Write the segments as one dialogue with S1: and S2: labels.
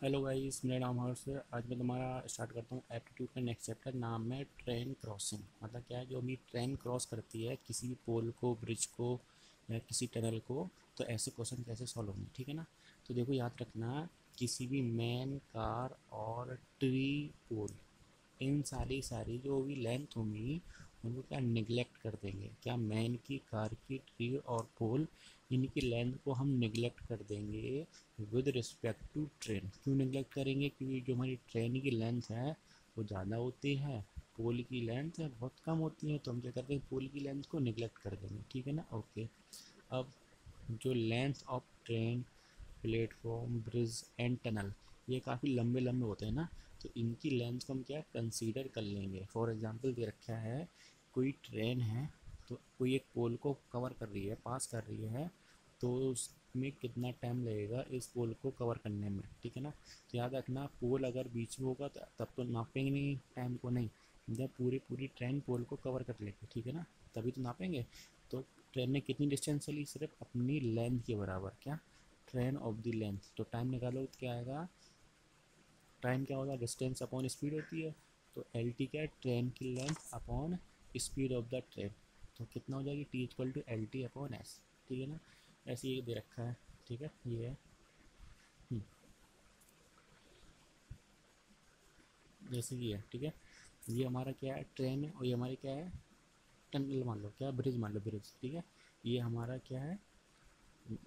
S1: Hello guys, मेरा नाम हर्ष है। आज मैं तुम्हारा स्टार्ट करता हूँ एप्टीट्यूड का नेक्स्ट चैप्टर। नाम है ट्रेन क्रॉसिंग। मतलब क्या है, जो भी ट्रेन क्रॉस करती है किसी भी पोल को, ब्रिज को या किसी टनल को, तो ऐसे क्वेश्चन कैसे सॉल्व होंगे, ठीक है ना। तो देखो, याद रखना, किसी भी मैन, कार और ट्री, पोल, इन सारी सारी जो भी लेंथ होंगी उनको क्या निगलेक्ट कर देंगे। क्या मैन की, कार की, ट्री और पोल, इनकी लेंथ को हम निगलेक्ट कर देंगे विद रिस्पेक्ट टू ट्रेन। क्यों निगलेक्ट करेंगे? क्योंकि जो हमारी ट्रेन की लेंथ है वो ज़्यादा होती है, पोल की लेंथ बहुत कम होती है। तो हम क्या करते हैं, पोल की लेंथ को निगलेक्ट कर देंगे, ठीक है ना। ओके, अब जो length of train, platform, bridge and tunnel, ये काफ़ी लंबे लंबे होते हैं ना, तो इनकी लेंथ को हम क्या कंसीडर कर लेंगे। फॉर एग्जांपल दे रखा है, कोई ट्रेन है, तो कोई एक पोल को कवर कर रही है, पास कर रही है, तो उसमें कितना टाइम लगेगा इस पोल को कवर करने में, ठीक है ना। तो याद रखना, पोल अगर बीच में होगा तो तब तो नापेंगे नहीं टाइम को, नहीं, जब पूरी पूरी ट्रेन पोल को कवर कर लेगी, ठीक है ना, तभी तो नापेंगे। तो ट्रेन ने कितनी डिस्टेंस चली? सिर्फ अपनी लेंथ के बराबर। क्या? Train of the length. तो टाइम निकालो तो क्या आएगा? टाइम क्या होगा? डिस्टेंस अपॉन स्पीड होती है। तो एल टी क्या है? ट्रेन की length upon speed of the train. तो कितना हो जाएगी? T equal to L T upon S, ठीक है ना। ऐसे ये दे रखा है, ठीक है, ये है। हम्म, जैसे ये है, ठीक है। ये हमारा क्या है? ट्रेन है, और ये हमारी क्या है? टनल मान लो, क्या ब्रिज मान लो, ब्रिज, ठीक है। ये हमारा क्या है?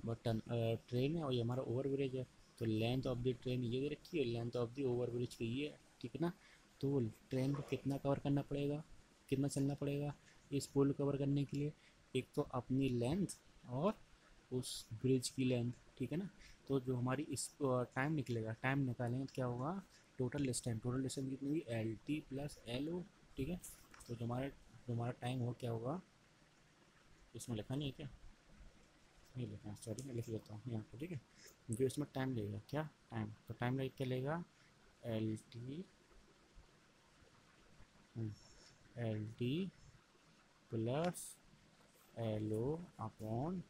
S1: बटन ट्रेन है, और ये हमारा ओवर ब्रिज है। तो लेंथ ऑफ द ट्रेन ये दे रखी है, length of the over bridge की ये है, ठीक है ना। तो ट्रेन को कितना कवर करना पड़ेगा, कितना चलना पड़ेगा इस पुल कवर करने के लिए? एक तो अपनी लेंथ और उस ब्रिज की लेंथ, ठीक है ना। तो जो हमारी इस टाइम निकलेगा, टाइम निकालेंगे तो क्या होगा? टोटल डिस्टेंस, टोटल डिस्टेंस कितनी हुई? L T plus L O, ठीक है। तो जो हमारा टाइम हो क्या होगा? इसमें लिखा नहीं है क्या? ये लिखा है, सॉरी, मैं लिख लेता हूँ यहाँ पर, ठीक है। जो इसमें टाइम लगेगा, क्या टाइम, तो टाइम लगे क्या लेगा? L T, L T plus L O upon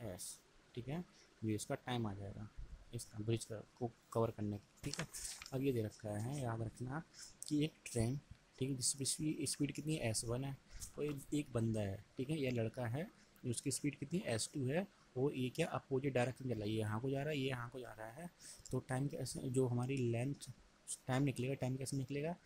S1: S, ठीक है। ये इसका टाइम आ जाएगा इस ब्रिज का को कवर करने का, ठीक है। अब ये दे रखा है, याद रखना, कि एक ट्रेन, ठीक है, जिसकी स्पीड कितनी है? S1 है, और एक बंदा है, ठीक है, यह लड़का है, उसकी स्पीड कितनी? S2 है। वो ये क्या अपोजिट डायरेक्शन चला, ये यहाँ को जा रहा है, ये यहाँ को जा रहा है। तो टाइम कैसे, जो हमारी लेंथ, टाइम निकलेगा, टाइम कैसे निकलेगा?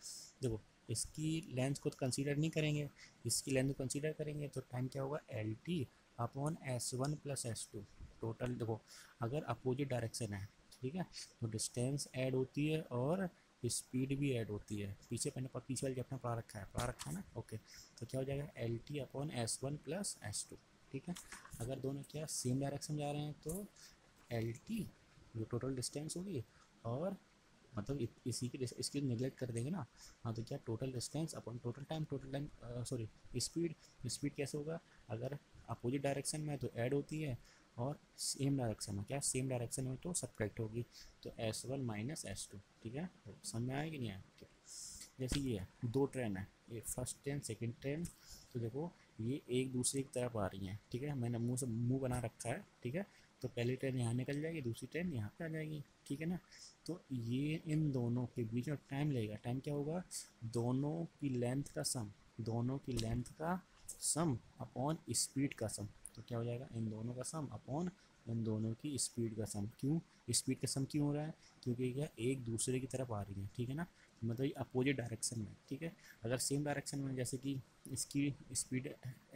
S1: देखो, इसकी लेंथ को तो कंसीडर नहीं करेंगे, इसकी लेंथ को कंसीडर करेंगे, तो टाइम क्या होगा? L T upon S1 plus S2। Total देखो, अगर अपोजिट डायरेक्शन है, ठीक है, तो डिस्टेंस ऐड होती है और स्पीड भी ऐड होती है। पीछे मैंने पीछे वाले अपना पढ़ा रखा है ना। ओके, तो क्या हो जाएगा? L T upon S1 plus S2, ठीक है। अगर दोनों क्या सेम डायरेक्शन जा रहे हैं तो एल टी, जो टोटल डिस्टेंस होगी, और मतलब इसी की इसकी निगलेक्ट कर देंगे ना। हाँ, तो क्या total distance upon total time sorry, speed. Speed कैसे होगा? अगर अपोजिट डायरेक्शन में है तो ऐड होती है, और सेम डायरेक्शन में, क्या सेम डायरेक्शन में, तो सब्ट्रैक्ट होगी। तो S1 माइनस S2, ठीक है। तो समझ में आया कि नहीं आया? ठीक। जैसे ये है, दो ट्रेन है, ये फर्स्ट ट्रेन, सेकंड ट्रेन। तो देखो, ये एक दूसरे की तरफ आ रही हैं, ठीक है, मैंने मुंह से मुंह बना रखा है, ठीक है। तो पहली ट्रेन यहाँ निकल जाएगी, दूसरी ट्रेन यहाँ पे आ जाएगी, ठीक है ना। तो ये इन दोनों के बीच में टाइम लगेगा। टाइम क्या होगा? दोनों की लेंथ का सम, दोनों की लेंथ का सम अपॉन स्पीड का सम। तो क्या हो जाएगा? इन दोनों का सम अपॉन इन दोनों की स्पीड का सम। क्यों स्पीड का सम क्यों हो रहा है? क्योंकि क्या एक दूसरे की तरफ आ रही है, ठीक है ना, मतलब ये अपोजिट डायरेक्शन में, ठीक है। अगर सेम डायरेक्शन में, जैसे कि इसकी स्पीड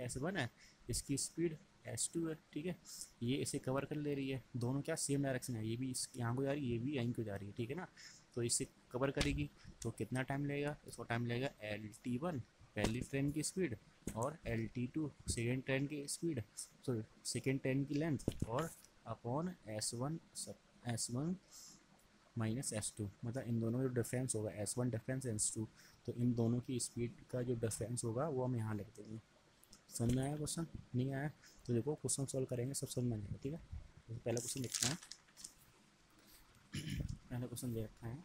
S1: S1 है, इसकी स्पीड S2 है, ठीक है, ये इसे कवर कर ले रही है, दोनों क्या सेम डायरेक्शन है, ये भी यहाँ को जा रही है, ये भी यहीं को जा रही है, ठीक है ना। तो इसे कवर करेगी, तो कितना टाइम लगेगा? इसको टाइम लगेगा LT1 पहली ट्रेन की स्पीड, और LT2 सेकेंड ट्रेन की स्पीड, सॉरी सेकेंड ट्रेन की लेंथ, और अपॉन S1 माइनस S2, मतलब इन दोनों का जो डिफरेंस होगा, S1 डिफरेंस S2, तो इन दोनों की स्पीड का जो डिफरेंस होगा वो हम यहाँ लिख देंगे। समझ में आया क्वेश्चन? नहीं आया तो देखो, क्वेश्चन सॉल्व करेंगे, सब समझ में आ जाएगा, ठीक है। तो पहला क्वेश्चन लिखते हैं। पहला क्वेश्चन दे रखा है,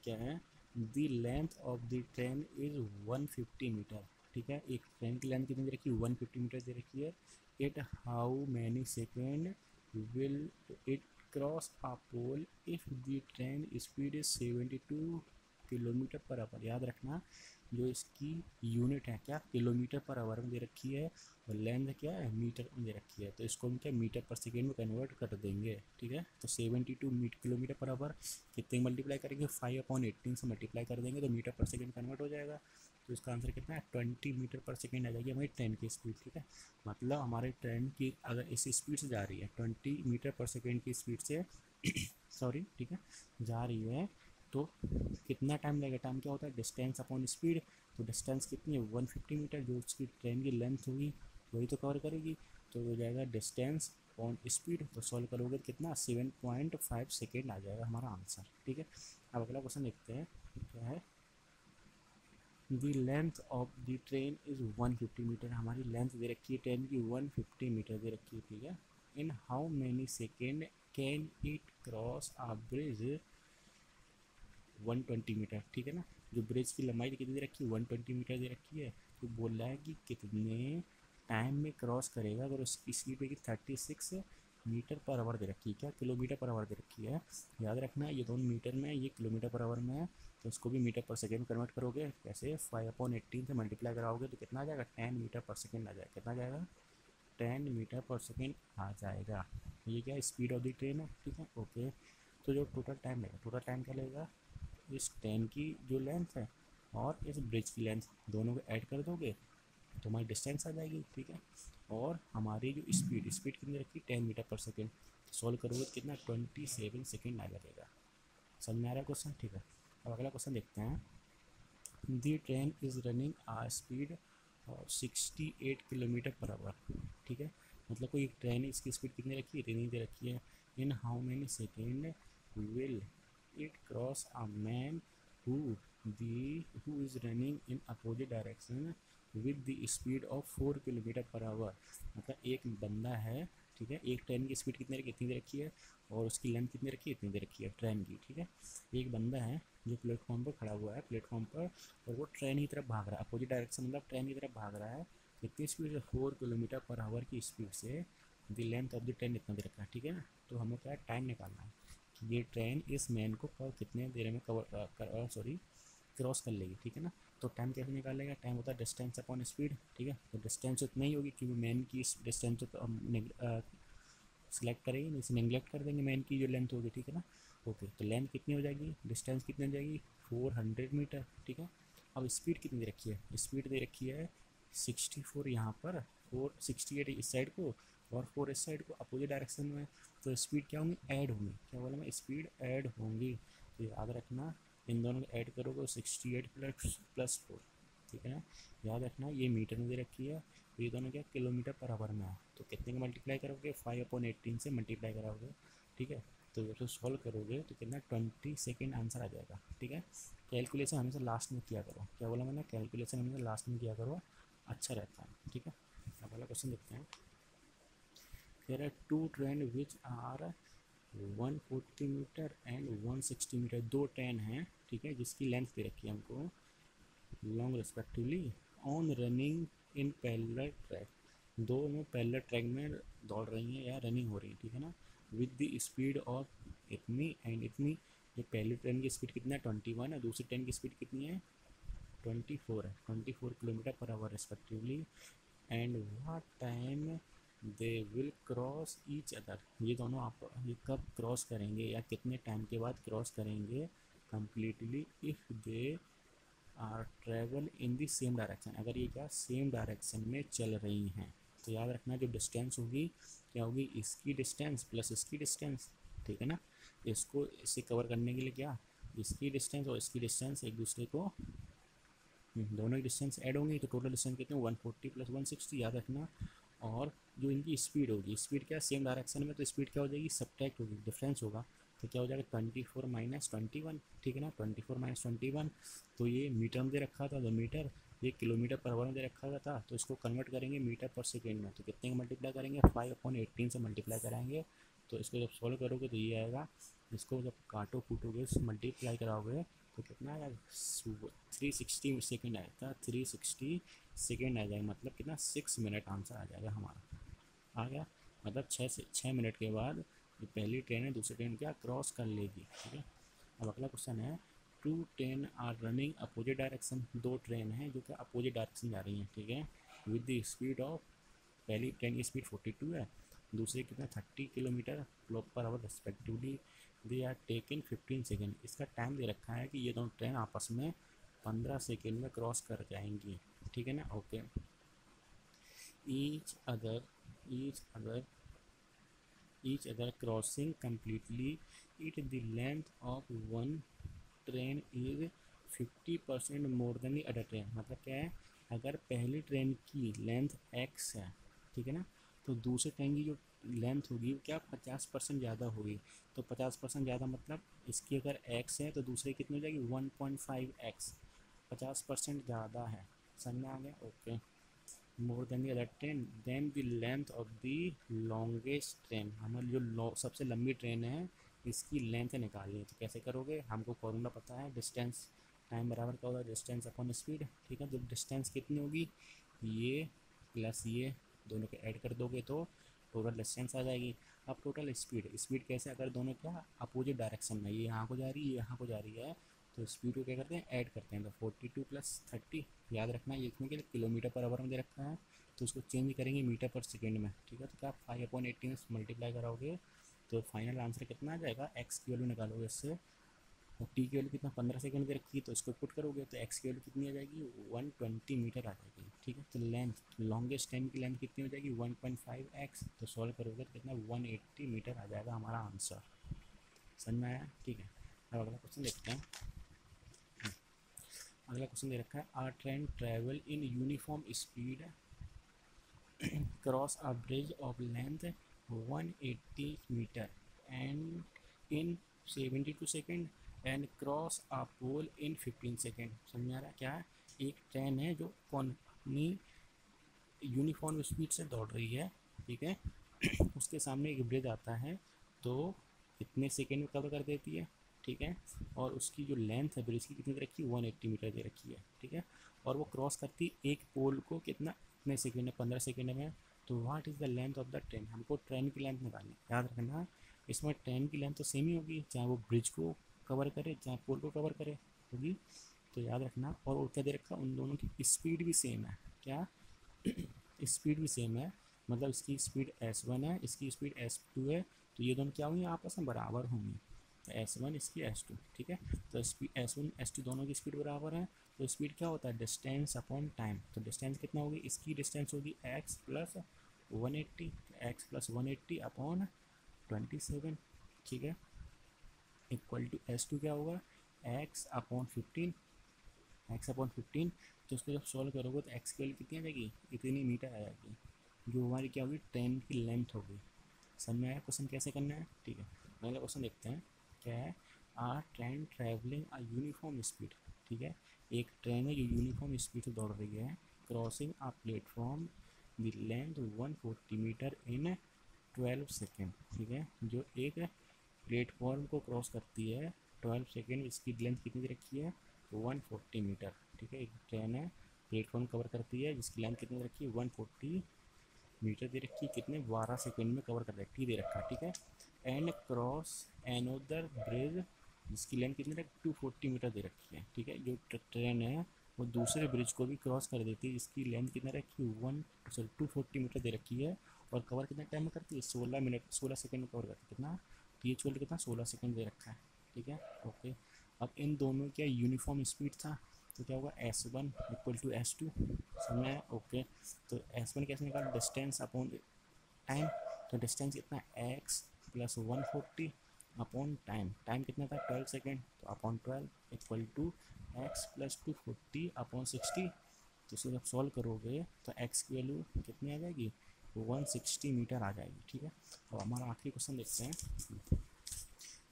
S1: क्या है? The length of the train is 150 metre, ठीक है। एक ट्रेन की लेंथ कितनी दे रखी है? 150 मीटर दे रखी है। It how many second will it cross a pole if the train speed is 72 kilometre per hour. याद रखना जो इसकी यूनिट है क्या किलोमीटर पर आवर में दे रखी है और लेंथ क्या है मीटर में दे रखी है, तो इसको हम क्या मीटर पर सेकेंड में कन्वर्ट कर देंगे। ठीक है, तो 72 किलोमीटर पर आवर कितने मल्टीप्लाई करेंगे 5/18 से मल्टीप्लाई कर देंगे तो मीटर पर सेकेंड कन्वर्ट हो जाएगा। तो इसका आंसर कितना है 20 मीटर पर सेकेंड आ जाएगी हमारी ट्रेन की स्पीड। ठीक है, मतलब हमारी ट्रेन की अगर इस स्पीड से जा रही है 20 मीटर पर सेकेंड की स्पीड से सॉरी ठीक है जा रही है तो कितना टाइम लगेगा। टाइम क्या होता है डिस्टेंस अपॉन स्पीड। तो डिस्टेंस कितनी है 150 मीटर, जो उसकी ट्रेन की लेंथ होगी वही तो कवर करेगी, तो हो जाएगा डिस्टेंस अपॉन स्पीड। तो सॉल्व करोगे कितना 7.5 सेकेंड आ जाएगा हमारा आंसर। ठीक है, अब अगला क्वेश्चन देखते हैं क्या है। The length of the train is 150 metre. हमारी लेंथ दे रखी है ट्रेन की 150 मीटर दे रखी है। ठीक है, in how many second can it cross a bridge 120 metre. ठीक है ना, जो ब्रिज की लंबाई कितनी दे रखी है 120 मीटर दे रखी है, तो बोल रहा है कि कितने टाइम में क्रॉस करेगा। अगर उसकी स्पीड है कि 36 मीटर पर आवर दे रखी है, क्या किलोमीटर पर आवर दे रखी है। याद रखना ये दोनों मीटर में ये किलोमीटर पर आवर में है, तो इसको भी मीटर पर सेकेंड कन्वर्ट करोगे कैसे 5/18 से मल्टीप्लाई कराओगे तो कितना आ जाएगा 10 मीटर पर सेकेंड आ जाएगा। कितना आ जाएगा 10 मीटर पर सेकेंड आ जाएगा। ये क्या स्पीड ऑफ द ट्रेन है। ठीक है, ओके, तो जो टोटल टाइम लगेगा टोटल टाइम क्या लगेगा इस ट्रेन की जो लेंथ है और इस ब्रिज की लेंथ दोनों को ऐड कर दोगे तो हमारी डिस्टेंस आ जाएगी। ठीक है, और हमारी जो स्पीड स्पीड कितनी रखी 10 मीटर पर सेकेंड, सॉल्व करोगे तो कितना 27 सेकेंड आ जाएगा। समझ में आ रहा है क्वेश्चन। ठीक है, अब अगला क्वेश्चन देखते हैं। The train is running a speed 68 kilometre per hour. ठीक है, मतलब कोई एक ट्रेन है इसकी स्पीड कितनी रखी है इतनी दे रखी है। In how many second will it cross a man who who is running in opposite direction with the speed of 4 kilometre per our. मतलब एक बंदा है, ठीक है, एक ट्रेन की स्पीड कितनी रखी इतनी दे रखी है और उसकी लेंथ कितनी रखी है इतनी दे रखी है ट्रेन की। ठीक है, एक बंदा है जो प्लेटफॉर्म पर खड़ा हुआ है प्लेटफॉर्म पर और वो ट्रेन की तरफ भाग रहा है, अपोजिट डायरेक्शन मतलब ट्रेन की तरफ भाग रहा है कितनी स्पीड से 4 किलोमीटर पर आवर की स्पीड से। The length of the train इतना दे रखा है। ठीक है ना, तो हमें क्या टाइम निकालना है कि ये ट्रेन इस मैन को कितने देर में क्रॉस कर लेगी। ठीक है ना, तो टाइम कैसे निकालेगा, टाइम होता है डिस्टेंस अपॉन स्पीड। ठीक है, तो डिस्टेंस उतना ही होगी क्योंकि मैन की डिस्टेंस तो हम सिलेक्ट करेंगे नहीं, इसे नेगलेक्ट कर देंगे मैन की जो लेंथ होगी। ठीक है ना, ओके, तो लेंथ कितनी हो जाएगी डिस्टेंस कितनी हो जाएगी 400 मीटर। ठीक है, अब स्पीड कितनी दे रखी है स्पीड दे रखी है 64 यहाँ पर 468 इस साइड को और 4 इस साइड को अपोजिट डायरेक्शन में, तो स्पीड क्या होंगी ऐड होंगी। क्या बोला मैं स्पीड ऐड होंगी, तो याद रखना इन दोनों को ऐड करोगे 68 प्लस 4। ठीक है ना, याद रखना ये मीटर में दे रखी है तो ये दोनों क्या किलोमीटर पर आवर में है, तो कितने का मल्टीप्लाई करोगे 5/18 से मल्टीप्लाई कराओगे। ठीक है, तो जब सॉल्व करोगे तो कितना 20 सेकेंड आंसर आ जाएगा। ठीक है, कैलकुलेशन हमेशा लास्ट में किया करो। क्या बोला मैंने कैलकुलेशन हमेशा लास्ट में किया करो, अच्छा रहता है। ठीक है, अब वाला क्वेश्चन देखते हैं। There are two train which are 140 metre and 160 metre. दो ट्रेन हैं, ठीक है, जिसकी लेंथ दे रखी है हमको long respectively on running in parallel track. दोनों पैरेलल ट्रैक में दौड़ रही हैं या रनिंग हो रही है। ठीक है ना, विद द स्पीड ऑफ इतनी एंड इतनी। ये पहली ट्रेन की स्पीड कितना है 21 है, दूसरी ट्रेन की स्पीड कितनी है 24 है, 24 kilometre per hour respectively. And what time they will cross each other. ये दोनों आप ये कब क्रॉस करेंगे या कितने टाइम के बाद क्रॉस करेंगे completely if they are travel in the same direction. अगर ये क्या सेम डायरेक्शन में चल रही हैं तो याद रखना जो डिस्टेंस होगी क्या होगी इसकी डिस्टेंस प्लस इसकी डिस्टेंस। ठीक है ना, इसको इसे कवर करने के लिए क्या इसकी डिस्टेंस और इसकी डिस्टेंस एक दूसरे को दोनों की डिस्टेंस ऐड होंगी तो टोटल डिस्टेंस कितने 140 प्लस 160 याद रखना। और जो इनकी स्पीड होगी स्पीड क्या सेम डायरेक्शन में तो स्पीड क्या हो जाएगी सब्ट्रैक्ट होगी डिफरेंस होगा, तो क्या हो जाएगा 24 माइनस 21। ठीक है ना, 24 माइनस 21, तो ये मीटर में दे रखा था तो मीटर, ये किलोमीटर पर आवर में दे रखा हुआ था तो इसको कन्वर्ट करेंगे मीटर पर सेकेंड में, तो कितने का मल्टीप्लाई करेंगे 5/18 से मल्टीप्लाई कराएंगे। तो इसको जब सॉल्व करोगे तो ये आएगा, इसको जब काटो कूटोगे मल्टीप्लाई कराओगे तो कितना आएगा 360 सेकेंड आएगा, 360 सेकेंड आ जाएगा, मतलब कितना 6 मिनट आंसर आ जाएगा हमारा। आ गया, मतलब 6 मिनट के बाद ये पहली ट्रेन है दूसरी ट्रेन क्या क्रॉस कर लेगी, ठीक है। अब अगला क्वेश्चन है, two train are running opposite direction, दो ट्रेन हैं जो कि अपोजिट डायरेक्शन जा रही हैं, ठीक है, विद द स्पीड ऑफ, पहली ट्रेन की स्पीड 42 है, दूसरी कितना 30 kilometre per hour respectively, they are taken 15 second. इसका टाइम दे रखा है कि ये दोनों ट्रेन आपस में 15 सेकेंड में क्रॉस कर जाएंगी, ठीक है ना, okay. Each other each other each other crossing completely at the length of one train is 50% more than the other train। मतलब क्या है, अगर पहली ट्रेन की लेंथ x है, ठीक है ना, तो दूसरी ट्रेन की जो लेंथ होगी वो क्या 50% ज़्यादा होगी। तो 50% ज़्यादा मतलब इसकी अगर x है तो दूसरी कितनी हो जाएगी 1.5x, 50% ज़्यादा है, समझ में आ गया, okay. More than the other train than the length of the longest train, हमारी जो सबसे लंबी ट्रेन है इसकी लेंथ निकालनी है। तो कैसे करोगे, हमको फॉर्मूला पता है, डिस्टेंस टाइम बराबर क्या होगा डिस्टेंस अपॉन स्पीड, ठीक है। तो डिस्टेंस कितनी होगी, ये प्लस ये दोनों के ऐड कर दोगे तो टोटल डिस्टेंस आ जाएगी। अब टोटल स्पीड, स्पीड कैसे, अगर दोनों क्या अपोजिट डायरेक्शन में, ये यहाँ को जा रही है यहाँ को जा रही है, तो स्पीड को क्या करते हैं ऐड करते हैं। तो 42 + 30 याद रखना है, ये इसमें क्या किलोमीटर पर आवर में दे रखा है, तो उसको चेंज करेंगे मीटर पर सेकेंड में, ठीक है। तो क्या 5/18 से मल्टीप्लाई कराओगे तो फाइनल आंसर कितना आ जाएगा, एक्स की वैल्यू निकालोगे इससे, और टी की वैल्यू कितना 15 सेकंड दे रखी है, तो इसको पुट करोगे तो एक्स की वैल्यू कितनी आ जाएगी 120 मीटर आ जाएगी, ठीक है। तो लेंथ लॉन्गेस्ट ट्रेन की लेंथ कितनी हो जाएगी 1.5x, तो सॉल्व करोगे तो कितना 180 मीटर आ जाएगा हमारा आंसर, समझ में आया, ठीक है। अब अगला क्वेश्चन देखते हैं। अगला क्वेश्चन दे रखा है, are train travel in uniform speed cross a bridge of length 180 metre and in 72 second and cross a pole in 15 second. समझ में आ रहा है क्या है, एक ट्रेन है जो कौनी यूनिफॉर्म स्पीड से दौड़ रही है, ठीक है, उसके सामने एक ब्रिज आता है तो कितने सेकेंड में कवर कर देती है, ठीक है, और उसकी जो लेंथ है ब्रिज की कितनी दे रखी है 180 मीटर दे रखी है, ठीक है, और वो क्रॉस करती एक पोल को कितना कितने सेकेंड में 15 सेकेंड में। तो what is the length of the train, हमको ट्रेन की लेंथ निकालनी है, याद रखना इसमें ट्रेन की लेंथ तो सेम ही होगी, चाहे वो ब्रिज को कवर करे चाहे पोल को कवर करे होगी, तो याद रखना। और क्या दे रखा उन दोनों की स्पीड भी सेम है, क्या स्पीड भी सेम है, मतलब इसकी स्पीड s1 है इसकी स्पीड s2 है, तो ये दोनों क्या होंगी आपस में बराबर होंगी, तो s1 इसकी s2, ठीक है। तो स्पीड s1 s2 दोनों की स्पीड बराबर है, तो स्पीड क्या होता है डिस्टेंस अपॉन टाइम, तो डिस्टेंस कितना होगी, इसकी डिस्टेंस होगी x + 180, x + 180 अपॉन 27, ठीक है, इक्वल टू s2 क्या होगा x अपॉन 15, तो उसको जब सॉल्व करोगे तो x की वैल्यू कितनी आ जाएगी इतनी मीटर आ जाएगी, जो हमारी क्या होगी ट्रेन की लेंथ होगी। समझ में आया क्वेश्चन कैसे करना है, ठीक है। अगला क्वेश्चन देखते हैं क्या है, are train travelling a uniform speed, ठीक है, एक ट्रेन है जो यूनिफॉर्म स्पीड से दौड़ रही है, crossing a platform the length 140 metre in 12 second, ठीक है, जो एक प्लेटफॉर्म को क्रॉस करती है 12 सेकेंड, इसकी लेंथ कितनी दे रखी है 140 मीटर, ठीक है, एक ट्रेन है प्लेटफॉर्म कवर करती है जिसकी लेंथ कितनी दे रखी है 140 मीटर दे रखी है, कितने 12 सेकेंड में कवर कर रखी दे रखा है, ठीक है, एंड क्रॉस एनोदर ब्रिज जिसकी लेंथ कितनी रखी 240 मीटर दे रखी है, ठीक है, जो ट्रेन है वो दूसरे ब्रिज को भी क्रॉस कर देती है जिसकी लेंथ कितना रखी है 240 मीटर दे रखी है, और कवर कितने टाइम में करती है 16 सेकेंड में कवर करती है, कितना टीएच वोल्ट कितना 16 सेकेंड दे रखा है, ठीक है, ओके। अब इन दोनों क्या यूनिफॉर्म स्पीड था, तो क्या होगा s1 = s2, समझ में, ओके। तो s1 कैसे निकाल डिस्टेंस अपॉन टाइम, तो डिस्टेंस कितना x + 140 अपॉन टाइम, टाइम कितना था 12 सेकेंड, तो अपॉन 12 = x + 240 अपॉन 60, तो इसे जब सॉल्व करोगे तो x की वैल्यू कितनी आ जाएगी 160 मीटर आ जाएगी, ठीक है। अब हमारा आखिरी क्वेश्चन देखते हैं,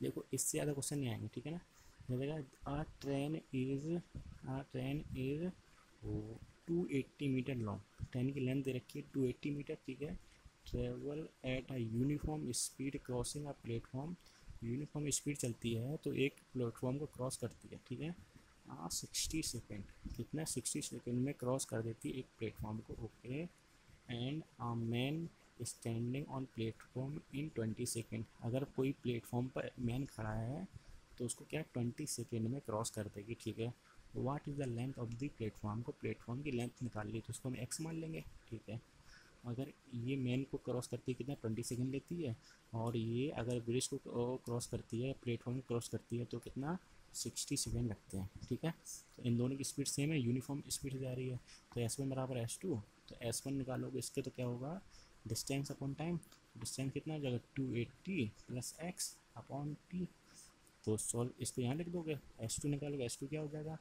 S1: देखो इससे ज़्यादा क्वेश्चन नहीं आएंगे, ठीक है ना। A train is 280 metre long, train की लेंथ दे रखी है 280 मीटर, ठीक है, travel at a uniform speed crossing a platform, uniform speed चलती है तो एक प्लेटफॉर्म को क्रॉस करती है, ठीक है, 60 सेकेंड, कितना 60 सेकेंड में क्रॉस कर देती है एक प्लेटफॉर्म को, okay, and man standing on platform in 20 second. अगर कोई प्लेटफॉर्म पर मैन खड़ा है तो उसको क्या 20 सेकेंड में क्रॉस कर देगी, ठीक है। What is the length of the platform, को प्लेटफॉर्म की लेंथ निकाल ली तो उसको हम एक्स मान लेंगे, ठीक है। अगर ये मेन को क्रॉस करती है कितना 20 सेकेंड लेती है, और ये अगर ब्रिज को क्रॉस करती है, प्लेटफॉर्म को क्रॉस करती है तो कितना 60 सेकेंड लगते हैं, ठीक है। तो इन दोनों की स्पीड सेम है, यूनिफॉर्म स्पीड से जा रही है। तो S1 बराबर S2, तो S1 निकालोगे इसके तो क्या होगा डिस्टेंस अपॉन टाइम। डिस्टेंस कितना हो जाएगा 280 प्लस एक्स अपॉन टी। तो सॉल्व इसको यहाँ लिख दोगे, S2 निकालोगे, S2 क्या हो जाएगा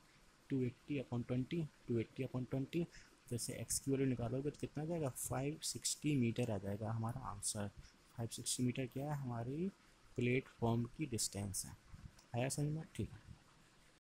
S1: 280 अपॉन 20, 280 अपॉन 20। जैसे एक्स की वैल्यू निकालोगे तो कितना आ जाएगा 560 मीटर आ जाएगा हमारा आंसर। 560 मीटर क्या है हमारी प्लेटफॉर्म की डिस्टेंस है। आया समझ में, ठीक है।